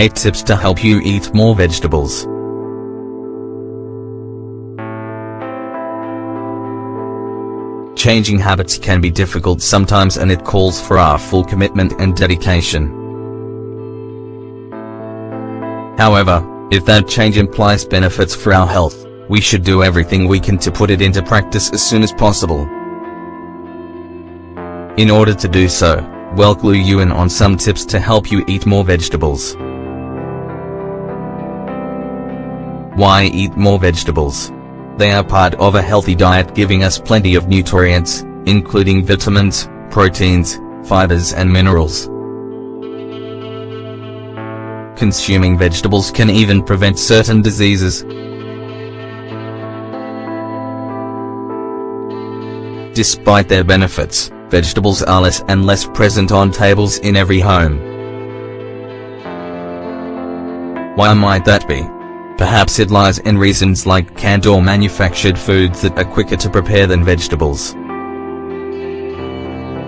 8 tips to help you eat more vegetables. Changing habits can be difficult sometimes, and it calls for our full commitment and dedication. However, if that change implies benefits for our health, we should do everything we can to put it into practice as soon as possible. In order to do so, we'll clue you in on some tips to help you eat more vegetables. Why eat more vegetables? They are part of a healthy diet, giving us plenty of nutrients, including vitamins, proteins, fibers and minerals. Consuming vegetables can even prevent certain diseases. Despite their benefits, vegetables are less and less present on tables in every home. Why might that be? Perhaps it lies in reasons like canned or manufactured foods that are quicker to prepare than vegetables.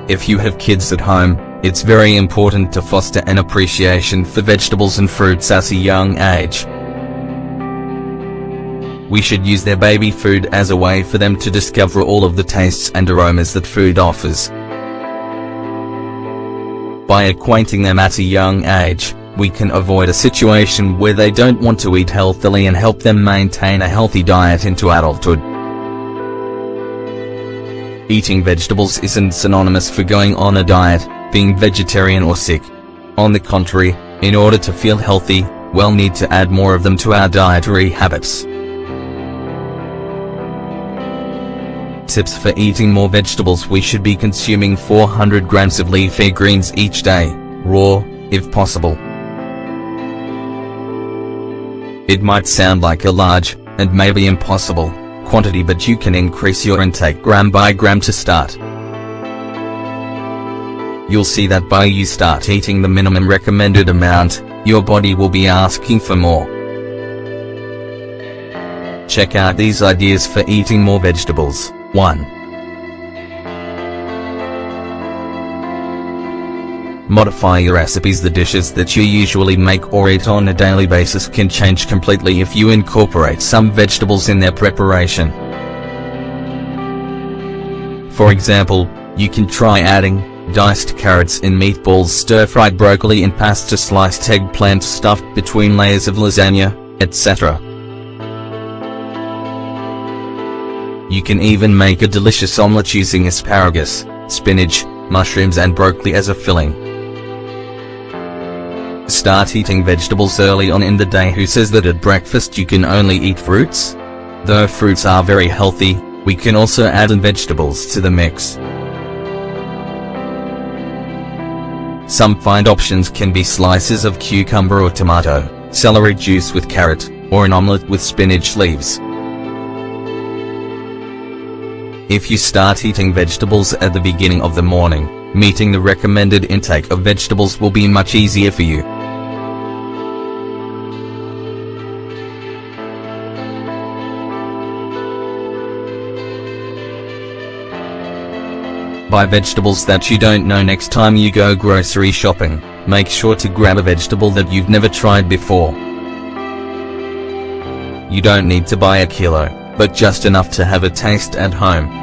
If you have kids at home, it's very important to foster an appreciation for vegetables and fruits at a young age. We should use their baby food as a way for them to discover all of the tastes and aromas that food offers. By acquainting them at a young age, we can avoid a situation where they don't want to eat healthily and help them maintain a healthy diet into adulthood. Eating vegetables isn't synonymous for going on a diet, being vegetarian or sick. On the contrary, in order to feel healthy, we'll need to add more of them to our dietary habits. Tips for eating more vegetables: we should be consuming 400 grams of leafy greens each day, raw, if possible. It might sound like a large, and maybe impossible, quantity, but you can increase your intake gram by gram to start. You'll see that by you start eating the minimum recommended amount, your body will be asking for more. Check out these ideas for eating more vegetables. 1. Modify your recipes. The dishes that you usually make or eat on a daily basis can change completely if you incorporate some vegetables in their preparation. For example, you can try adding diced carrots in meatballs, stir-fried broccoli in pasta, sliced eggplant stuffed between layers of lasagna, etc. You can even make a delicious omelette using asparagus, spinach, mushrooms and broccoli as a filling. Start eating vegetables early on in the day. Who says that at breakfast you can only eat fruits? Though fruits are very healthy, we can also add in vegetables to the mix. Some fine options can be slices of cucumber or tomato, celery juice with carrot, or an omelette with spinach leaves. If you start eating vegetables at the beginning of the morning, meeting the recommended intake of vegetables will be much easier for you. Buy vegetables that you don't know. Next time you go grocery shopping, make sure to grab a vegetable that you've never tried before. You don't need to buy a kilo, but just enough to have a taste at home.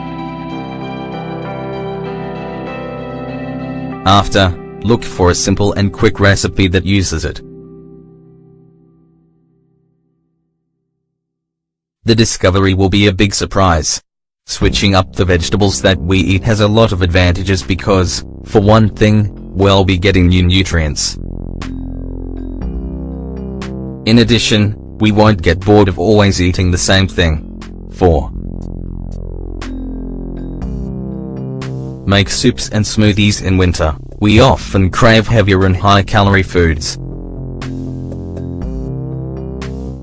After, look for a simple and quick recipe that uses it. The discovery will be a big surprise. Switching up the vegetables that we eat has a lot of advantages because, for one thing, we'll be getting new nutrients. In addition, we won't get bored of always eating the same thing. 4. Make soups and smoothies in winter. We often crave heavier and high-calorie foods.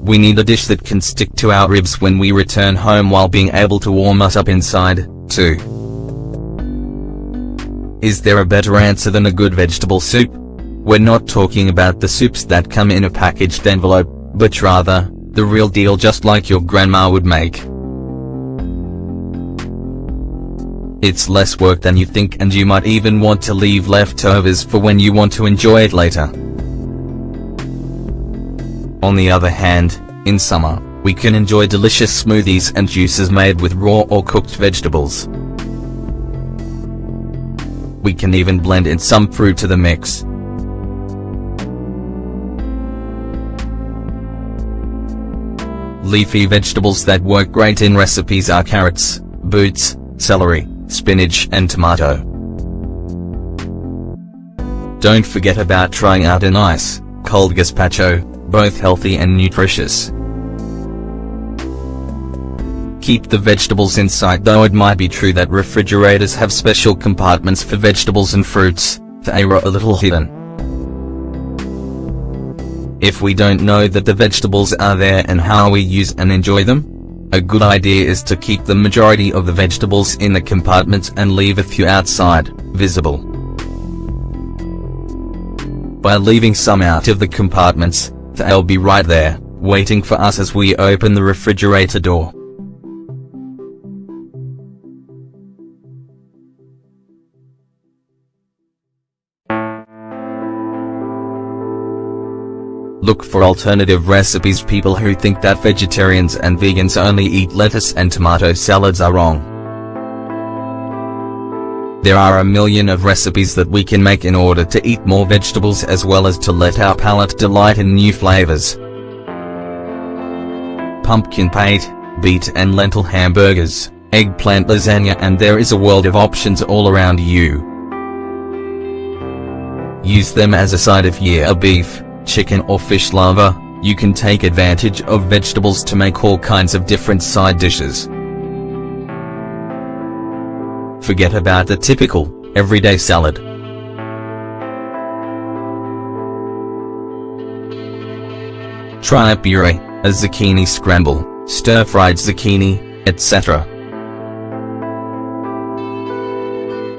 We need a dish that can stick to our ribs when we return home while being able to warm us up inside, too. Is there a better answer than a good vegetable soup? We're not talking about the soups that come in a packaged envelope, but rather, the real deal, just like your grandma would make. It's less work than you think, and you might even want to leave leftovers for when you want to enjoy it later. On the other hand, in summer, we can enjoy delicious smoothies and juices made with raw or cooked vegetables. We can even blend in some fruit to the mix. Leafy vegetables that work great in recipes are carrots, beets, celery, spinach and tomato. Don't forget about trying out a nice, cold gazpacho, both healthy and nutritious. Keep the vegetables inside, though it might be true that refrigerators have special compartments for vegetables and fruits. They are a little hidden. If we don't know that the vegetables are there and how we use and enjoy them, a good idea is to keep the majority of the vegetables in the compartments and leave a few outside, visible. By leaving some out of the compartments, they'll be right there, waiting for us as we open the refrigerator door. Look for alternative recipes. People who think that vegetarians and vegans only eat lettuce and tomato salads are wrong. There are a million of recipes that we can make in order to eat more vegetables as well as to let our palate delight in new flavors. Pumpkin pate, beet and lentil hamburgers, eggplant lasagna, and there is a world of options all around you. Use them as a side of beef, chicken or fish lover. You can take advantage of vegetables to make all kinds of different side dishes. Forget about the typical, everyday salad. Try a puree, a zucchini scramble, stir-fried zucchini, etc.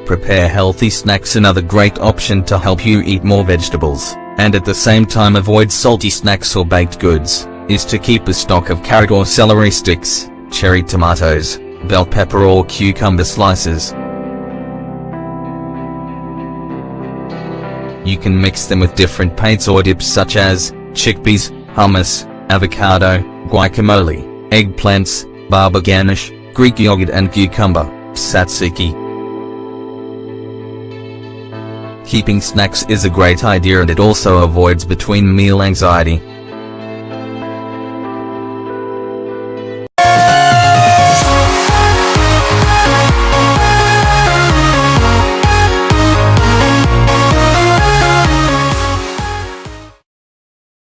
Prepare healthy snacks. Another great option to help you eat more vegetables, and at the same time avoid salty snacks or baked goods, is to keep a stock of carrot or celery sticks, cherry tomatoes, bell pepper or cucumber slices. You can mix them with different pates or dips such as chickpeas, hummus, avocado, guacamole, eggplants, baba ganoush, Greek yogurt and cucumber, tzatziki. Keeping snacks is a great idea, and it also avoids between meal anxiety.